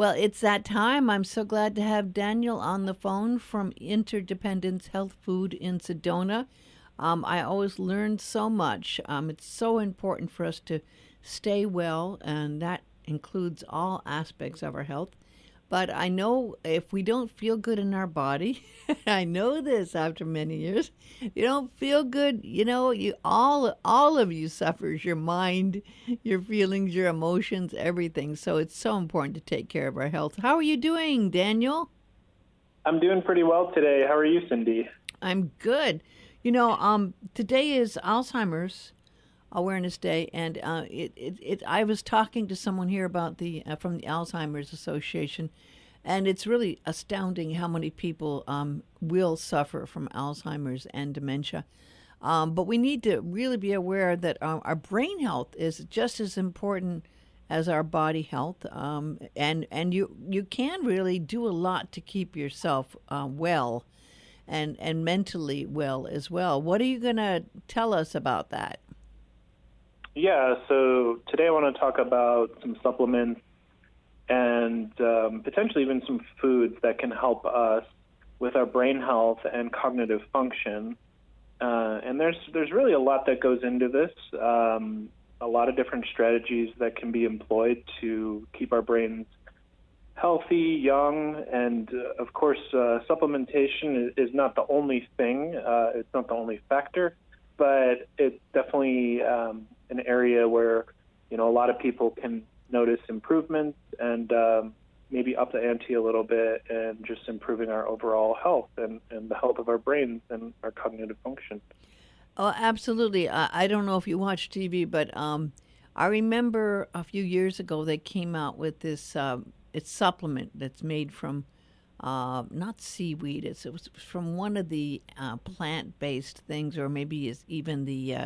Well, it's that time. I'm so glad to have Daniel on the phone from Interdependence Health Food in Sedona. I always learn so much. It's so important for us to stay well, and that includes all aspects of our health. But I know if we don't feel good in our body, I know this after many years, you don't feel good, you all of you suffers, your mind, your feelings, your emotions, everything. So it's so important to take care of our health. How are you doing, Daniel? I'm doing pretty well today. How are you, Cindy? I'm good. Today is Alzheimer's Awareness Day, and I was talking to someone here about the from the Alzheimer's Association, and it's really astounding how many people will suffer from Alzheimer's and dementia. But we need to really be aware that our brain health is just as important as our body health, and you can really do a lot to keep yourself well and mentally well as well. What are you going to tell us about that? Yeah, so today I want to talk about some supplements and potentially even some foods that can help us with our brain health and cognitive function. And there's really a lot that goes into this, a lot of different strategies that can be employed to keep our brains healthy, young, and of course, supplementation is not the only thing. It's not the only factor, but it's definitely an area where a lot of people can notice improvements and maybe up the ante a little bit, and just improving our overall health and the health of our brains and our cognitive function. Oh, absolutely. I don't know if you watch TV, but I remember a few years ago they came out with this it's supplement that's made from not seaweed. It was from one of the plant-based things, or maybe it's even the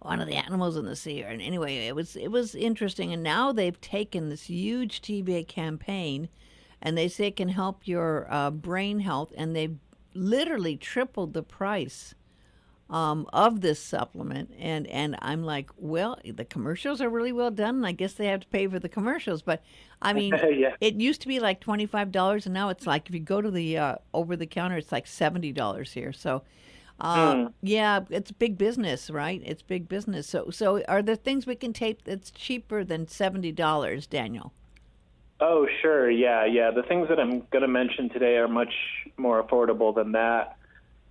one of the animals in the sea. And anyway, it was interesting. And now they've taken this huge TV campaign, and they say it can help your brain health, and they've literally tripled the price of this supplement, and I'm like, well, the commercials are really well done, and I guess they have to pay for the commercials. But I mean, Yeah. it used to be like $25, and now it's like if you go to the over the counter, it's like $70 here. So, Hmm. yeah, it's big business, right? It's big business. So are there things we can take that's cheaper than $70, Daniel? Oh, sure. Yeah, yeah. The things that I'm going to mention today are much more affordable than that.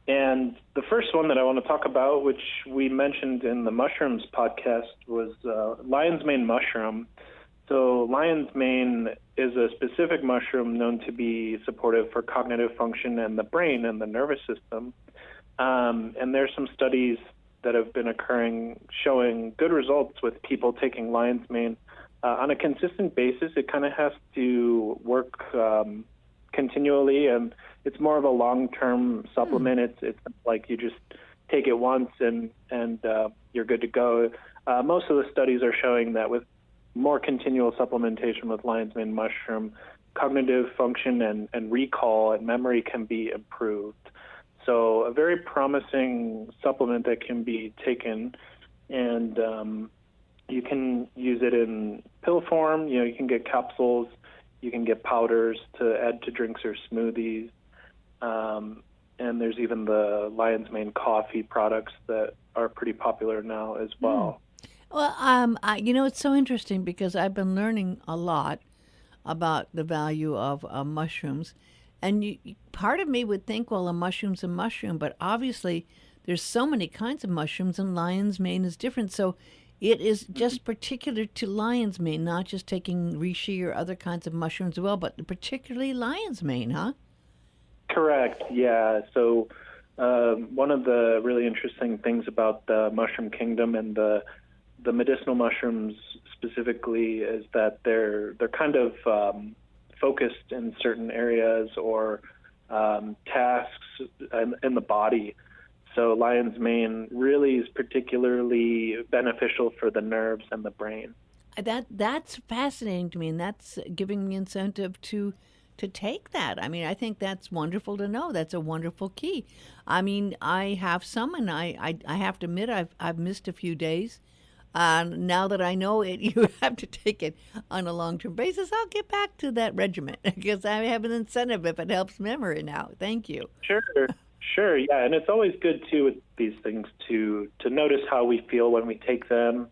And the first one that I want to talk about, which we mentioned in the mushrooms podcast, was lion's mane mushroom. So lion's mane is a specific mushroom known to be supportive for cognitive function and the brain and the nervous system. And there's some studies that have been occurring showing good results with people taking lion's mane on a consistent basis. It kind of has to work continually, and it's more of a long-term supplement. It's like you just take it once and you're good to go. Most of the studies are showing that with more continual supplementation with lion's mane mushroom, cognitive function and recall and memory can be improved. So a very promising supplement that can be taken, and you can use it in pill form. You can get capsules, you can get powders to add to drinks or smoothies. And there's even the lion's mane coffee products that are pretty popular now as well. Well, it's so interesting because I've been learning a lot about the value of mushrooms, and part of me would think, well, a mushroom's a mushroom, but obviously there's so many kinds of mushrooms, and lion's mane is different. So it is just particular to lion's mane, not just taking reishi or other kinds of mushrooms as well, but particularly lion's mane, huh? Correct. Yeah. So one of the really interesting things about the mushroom kingdom and the medicinal mushrooms specifically is that they're kind of focused in certain areas or tasks in the body. So lion's mane really is particularly beneficial for the nerves and the brain. That's fascinating to me, and that's giving me incentive to take that. I mean, I think that's wonderful to know. That's a wonderful key. I mean, I have some, and I have to admit I've missed a few days Now that I know it, you have to take it on a long-term basis. I'll get back to that regimen because I have an incentive if it helps memory now. Thank you. Sure, sure, yeah, and it's always good too with these things to notice how we feel when we take them,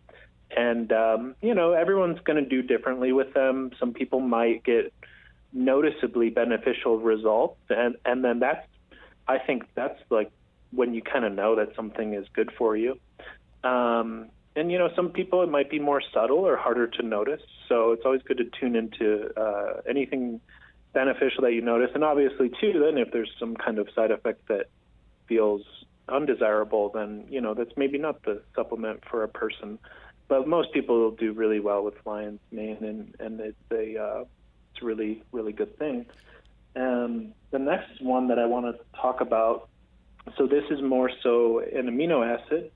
and everyone's going to do differently with them. Some people might get noticeably beneficial results, and then I think that's like when you kind of know that something is good for you. And some people it might be more subtle or harder to notice, so it's always good to tune into anything beneficial that you notice. And obviously too, then if there's some kind of side effect that feels undesirable, then that's maybe not the supplement for a person. But most people do really well with lion's mane, and it's a really, really good thing. The next one that I want to talk about, so this is more so an amino acid,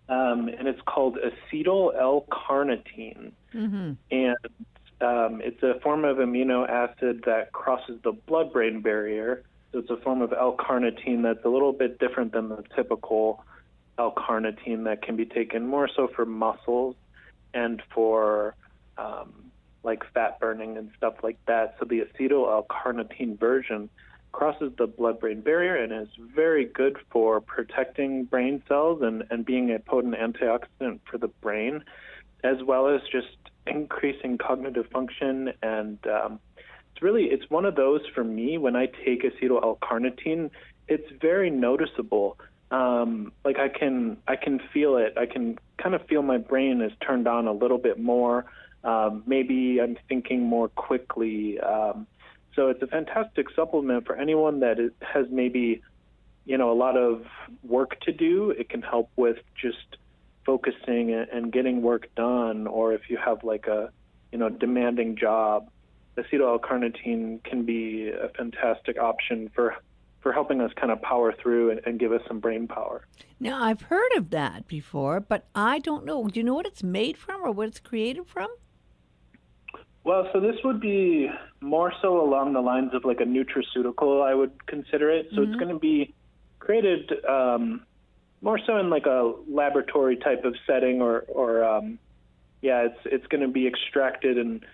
and it's called acetyl L-carnitine. Mm-hmm. And it's a form of amino acid that crosses the blood-brain barrier. So it's a form of L-carnitine that's a little bit different than the typical L-carnitine that can be taken more so for muscles and for like fat burning and stuff like that. So the acetyl L-carnitine version crosses the blood-brain barrier and is very good for protecting brain cells and being a potent antioxidant for the brain, as well as just increasing cognitive function. And it's one of those for me. When I take acetyl L-carnitine, it's very noticeable. Like I can feel it. I can kind of feel my brain is turned on a little bit more. Maybe I'm thinking more quickly. So it's a fantastic supplement for anyone that has maybe, a lot of work to do. It can help with just focusing and getting work done, or if you have like a, demanding job, acetyl L-carnitine can be a fantastic option for helping us kind of power through and give us some brain power. Now, I've heard of that before, but I don't know. Do you know what it's made from or what it's created from? Well, so this would be more so along the lines of like a nutraceutical, I would consider it. So It's going to be created more so in like a laboratory type of setting, or it's going to be extracted and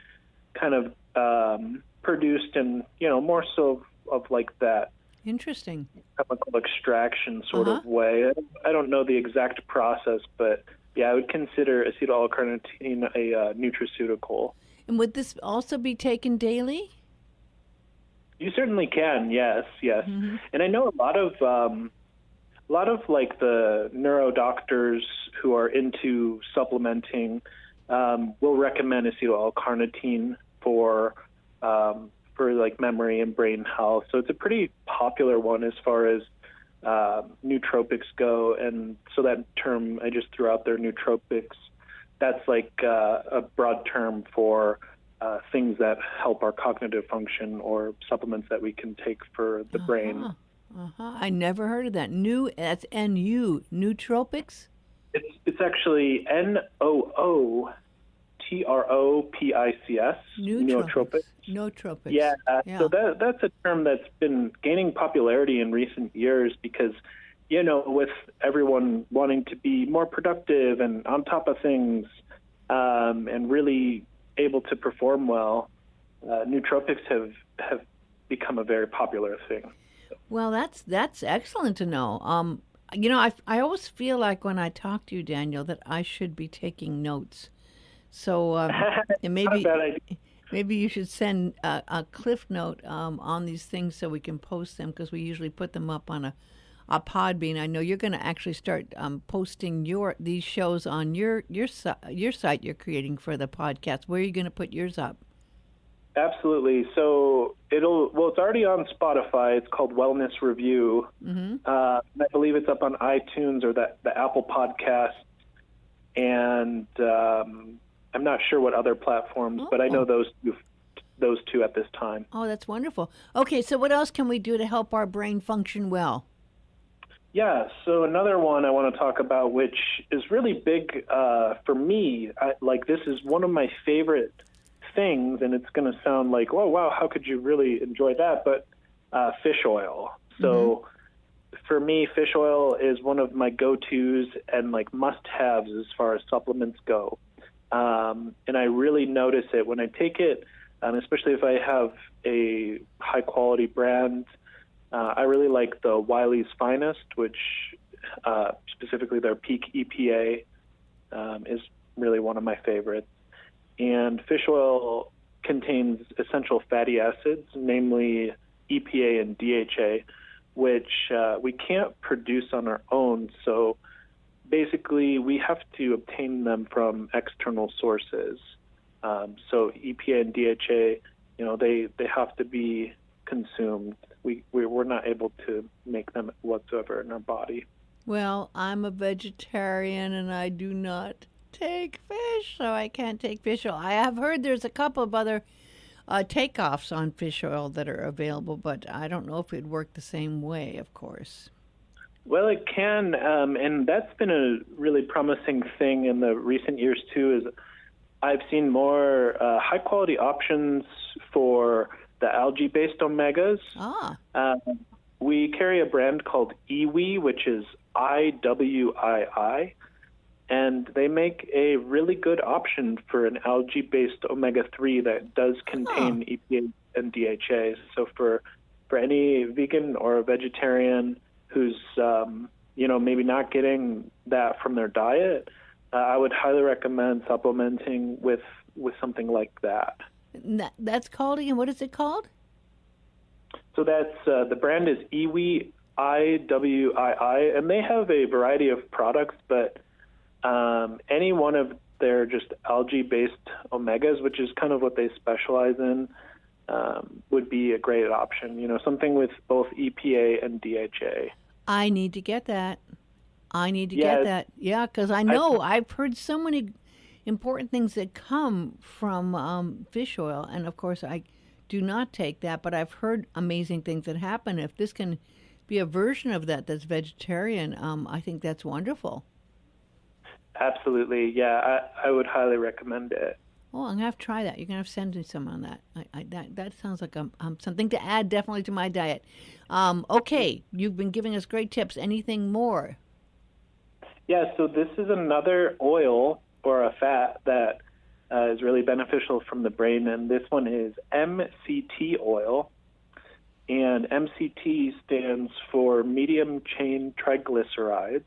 kind of produced in, more so of like that Interesting. chemical extraction sort of way. I don't know the exact process, but yeah, I would consider acetyl L-carnitine a nutraceutical. And would this also be taken daily? You certainly can, yes. Mm-hmm. And I know a lot of like the neuro doctors who are into supplementing will recommend acetyl L-carnitine for like memory and brain health. So it's a pretty popular one as far as nootropics go. And so that term I just threw out there, nootropics, that's like a broad term for things that help our cognitive function, or supplements that we can take for the brain. I never heard of that. That's N-U, nootropics? It's actually Nootropics. Nootropics. Nootropics. Yeah. So that's a term that's been gaining popularity in recent years because, with everyone wanting to be more productive and on top of things, and really able to perform well, nootropics have become a very popular thing. Well, that's excellent to know. I always feel like when I talk to you, Daniel, that I should be taking notes. So and maybe you should send a cliff note on these things so we can post them, because we usually put them up on a Podbean. I know you're going to actually start posting these shows on your site you're creating for the podcast. Where are you going to put yours up? Absolutely. So it's already on Spotify. It's called Wellness Review. Mm-hmm. I believe it's up on iTunes or the Apple Podcast, and I'm not sure what other platforms, but I know those two at this time. Oh, that's wonderful. Okay, so what else can we do to help our brain function well? Yeah, so another one I want to talk about, which is really big for me, this is one of my favorite things, and it's going to sound like, oh, wow, how could you really enjoy that? But fish oil. So for me, fish oil is one of my go-tos and like must-haves as far as supplements go. And I really notice it when I take it, especially if I have a high-quality brand. I really like the Wiley's Finest, which specifically their Peak EPA is really one of my favorites. And fish oil contains essential fatty acids, namely EPA and DHA, which we can't produce on our own. So basically, we have to obtain them from external sources. So EPA and DHA, they have to be consumed. We're not able to make them whatsoever in our body. Well, I'm a vegetarian and I do not take fish, so I can't take fish oil. I have heard there's a couple of other takeoffs on fish oil that are available, but I don't know if it'd work the same way, of course. Well, it can, and that's been a really promising thing in the recent years too. Is I've seen more high-quality options for the algae-based omegas. Ah. We carry a brand called Iwi, which is IWII, and they make a really good option for an algae-based omega-3 that does contain EPA and DHA. So for any vegan or vegetarian who's maybe not getting that from their diet, I would highly recommend supplementing with something like that. That's called again. What is it called? So that's the brand is Iwi, IWII, and they have a variety of products, but any one of their just algae-based omegas, which is kind of what they specialize in, would be a great option. Something with both EPA and DHA. I need to get that. Yeah, because I've heard so many important things that come from fish oil, and of course I do not take that, but I've heard amazing things that happen. If this can be a version of that that's vegetarian, I think that's wonderful. Absolutely, yeah, I would highly recommend it. Oh, I'm gonna have to try that. You're gonna have to send me some on that. That sounds like something to add definitely to my diet. Okay, you've been giving us great tips. Anything more? Yeah, so this is another oil or a fat that is really beneficial from the brain, and this one is MCT oil. And MCT stands for medium chain triglycerides.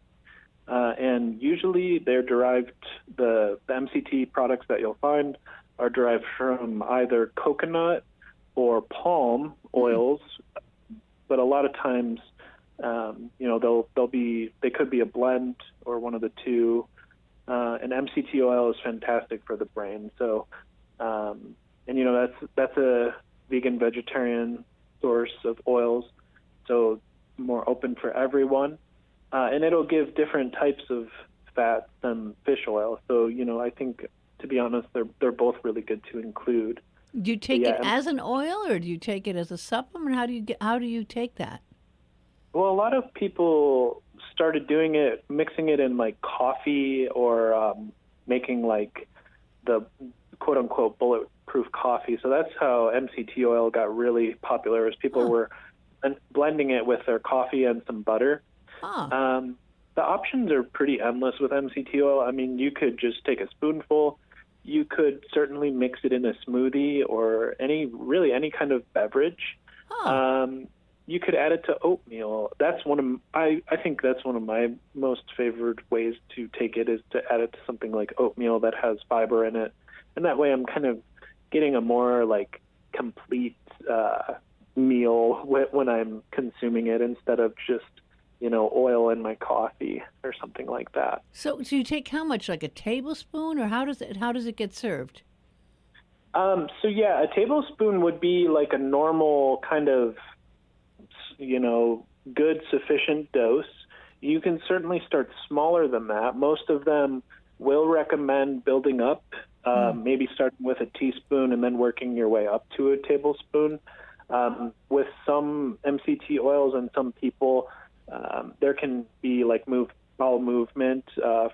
And usually they're derived, the MCT products that you'll find are derived from either coconut or palm oils, but a lot of times, they could be a blend or one of the two. And MCT oil is fantastic for the brain. So, that's a vegan vegetarian source of oils, so more open for everyone. And it'll give different types of fats than fish oil. So, I think, to be honest, they're both really good to include. Do you take it as an oil, or do you take it as a supplement? How do you take that? Well, a lot of people started doing it, mixing it in like coffee or making like the quote unquote bulletproof coffee. So that's how MCT oil got really popular, as people were blending it with their coffee and some butter. The options are pretty endless with MCT oil. I mean, you could just take a spoonful. You could certainly mix it in a smoothie or any kind of beverage. You could add it to oatmeal. I think that's one of my most favored ways to take it, is to add it to something like oatmeal that has fiber in it. And that way I'm kind of getting a more like complete meal when I'm consuming it, instead of just oil in my coffee or something like that. So you take how much, like a tablespoon, or how does it get served? A tablespoon would be like a normal kind of, good sufficient dose. You can certainly start smaller than that. Most of them will recommend building up, maybe starting with a teaspoon and then working your way up to a tablespoon. With some MCT oils and some people, there can be like bowel movement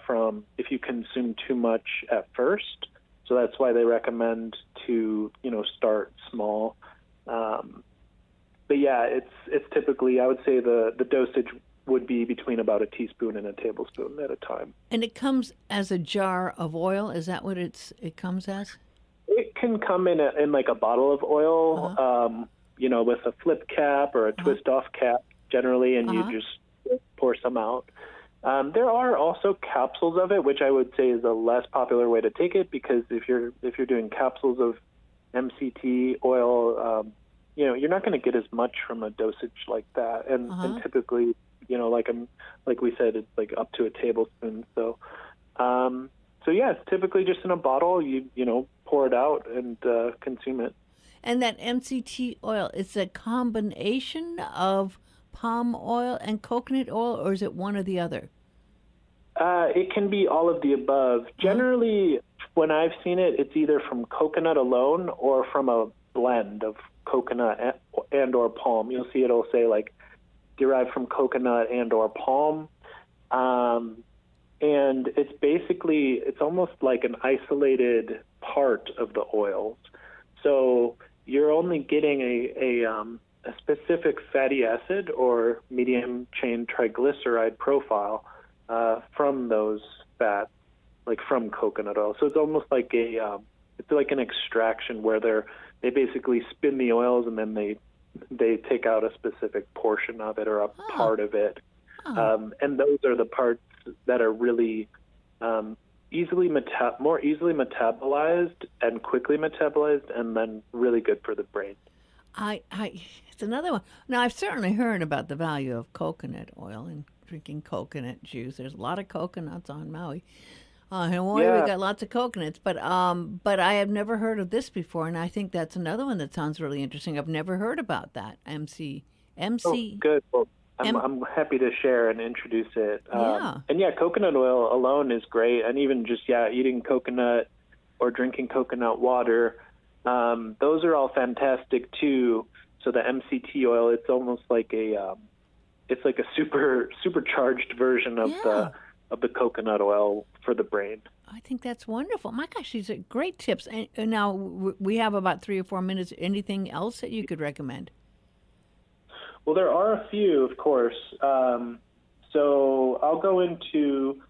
from if you consume too much at first. So that's why they recommend to, start small. But yeah, it's typically, I would say the dosage would be between about a teaspoon and a tablespoon at a time. And it comes as a jar of oil. Is that what it comes as? It can come in like a bottle of oil, Uh-huh. with a flip cap or a Uh-huh. twist off cap generally, and you Uh-huh. just pour some out. There are also capsules of it, which I would say is a less popular way to take it, because if you're doing capsules of MCT oil, you're not going to get as much from a dosage like that, and Uh-huh. typically, like we said, it's like up to a tablespoon. So yeah, it's typically just in a bottle. You pour it out and consume it. And that MCT oil, it's a combination of palm oil and coconut oil, or is it one or the other? It can be all of the above. Uh-huh. Generally, when I've seen it, it's either from coconut alone or from a blend of coconut and or palm. You'll see it'll say like derived from coconut and or palm. And it's almost like an isolated part of the oils. So you're only getting a specific fatty acid or medium chain triglyceride profile from those fats, like from coconut oil. So it's almost like it's like an extraction where they basically spin the oils, and then they take out a specific portion of it or a Oh, part of it. oh. And those are the parts that are really more easily metabolized and quickly metabolized, and then really good for the brain. It's another one. Now, I've certainly heard about the value of coconut oil and drinking coconut juice. There's a lot of coconuts on Maui. Hawaii, we Yeah. got lots of coconuts, but I have never heard of this before, and I think that's another one that sounds really interesting. I've never heard about that. Oh, MC, good. Well, M. I'm happy to share and introduce it. Yeah. And yeah, coconut oil alone is great, and even just eating coconut or drinking coconut water, those are all fantastic too. So the MCT oil, it's almost like it's like a supercharged version of Yeah. the coconut oil for the brain. I think that's wonderful. My gosh, these are great tips. And now we have about 3 or 4 minutes. Anything else that you could recommend? Well, there are a few, of course. So I'll go into,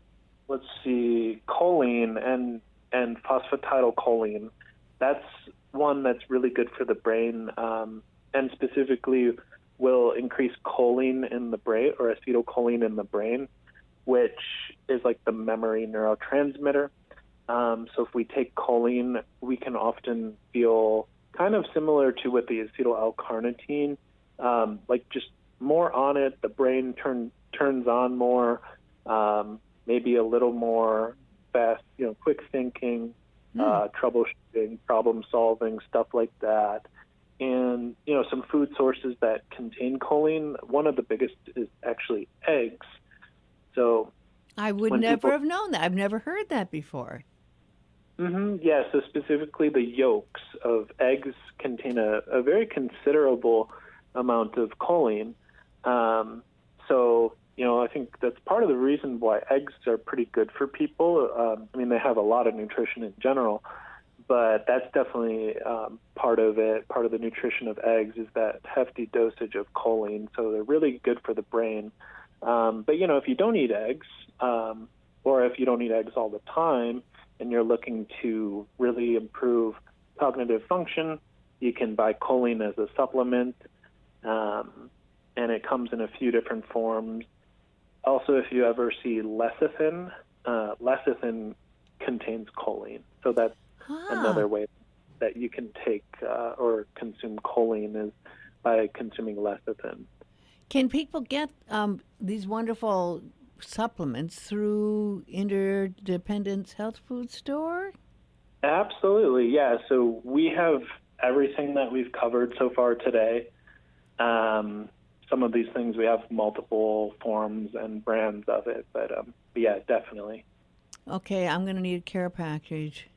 let's see, choline and phosphatidylcholine. That's one that's really good for the brain, and specifically will increase choline in the brain, or acetylcholine in the brain, which is like the memory neurotransmitter. So if we take choline, we can often feel kind of similar to with the acetyl L-carnitine, like just more on it. The brain turns on more, maybe a little more fast, quick thinking, troubleshooting, problem solving, stuff like that. And some food sources that contain choline. One of the biggest is actually eggs. So I would when never people have known that. I've never heard that before. Yeah, so specifically the yolks of eggs contain a very considerable amount of choline. So, I think that's part of the reason why eggs are pretty good for people. I mean, they have a lot of nutrition in general, but that's definitely part of it. Part of the nutrition of eggs is that hefty dosage of choline, so they're really good for the brain. But, if you don't eat eggs, or if you don't eat eggs all the time, and you're looking to really improve cognitive function, you can buy choline as a supplement, and it comes in a few different forms. Also, if you ever see lecithin, lecithin contains choline. So that's Ah, another way that you can take or consume choline, is by consuming lecithin. can people get these wonderful supplements through Interdependence Health Food Store? Absolutely, yeah. So we have everything that we've covered so far today. Some of these things we have multiple forms and brands of it, but yeah, definitely. Okay, I'm going to need a care package.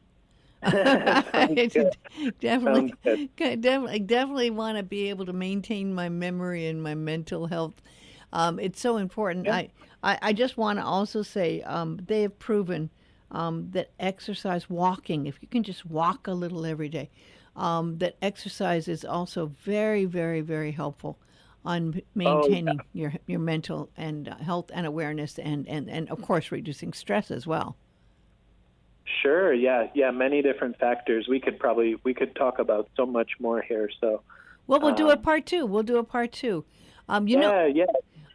Sounds I good. definitely, Sounds good. definitely want to be able to maintain my memory and my mental health. It's so important. Yeah. I just want to also say they have proven that exercise, walking, if you can just walk a little every day, that exercise is also very, very, very helpful. on Oh, maintaining your mental and health and awareness, and of course reducing stress as well. sure. Yeah, yeah. Many different factors. We could talk about so much more here. So, Well, we'll do a um, part two. We'll do a part two. You know, yeah, yeah,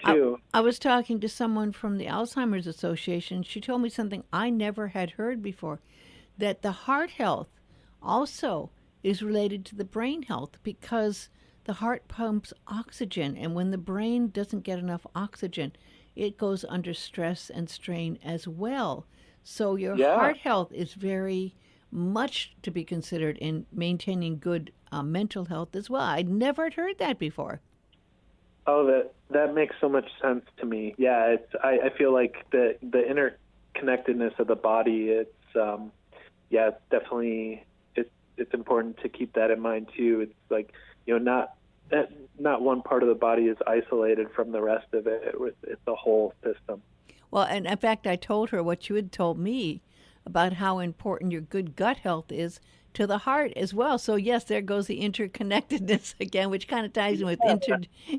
I, too. I was talking to someone from the Alzheimer's Association. She told me something I never had heard before, that the heart health also is related to the brain health because the heart pumps oxygen, and when the brain doesn't get enough oxygen, it goes under stress and strain as well. So your Yeah. heart health is very much to be considered in maintaining good mental health as well. I'd never had heard that before. Oh, that makes so much sense to me. Yeah, I feel like the interconnectedness of the body. Yeah, it's definitely it's important to keep that in mind too. It's like, not that not one part of the body is isolated from the rest of it. It's a whole system. Well, and in fact, I told her what you had told me about how important your good gut health is to the heart as well. So, yes, there goes the interconnectedness again, which kind of ties in with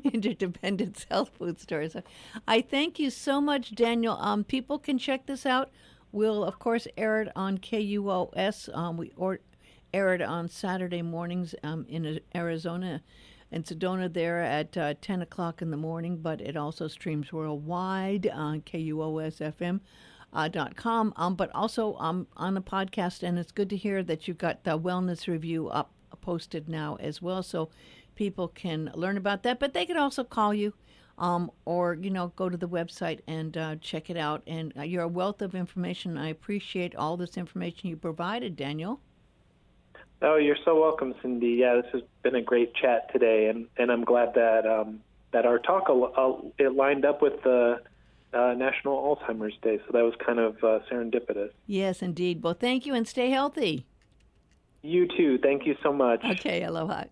interdependence health food stores. So I thank you so much, Daniel. People can check this out. We'll, of course, air it on KUOS. We air it on Saturday mornings in Arizona and Sedona there at 10 o'clock in the morning, but it also streams worldwide on KUOSFM.com, but also on the podcast. And it's good to hear that you've got the wellness review up posted now as well, so people can learn about that. But they could also call you or, go to the website and check it out. And you're a wealth of information. I appreciate all this information you provided, Daniel. Oh, you're so welcome, Cindy. Yeah, this has been a great chat today, and I'm glad that that our talk it lined up with the National Alzheimer's Day, so that was kind of serendipitous. Yes, indeed. Well, thank you and stay healthy. You too. Thank you so much. Okay, aloha.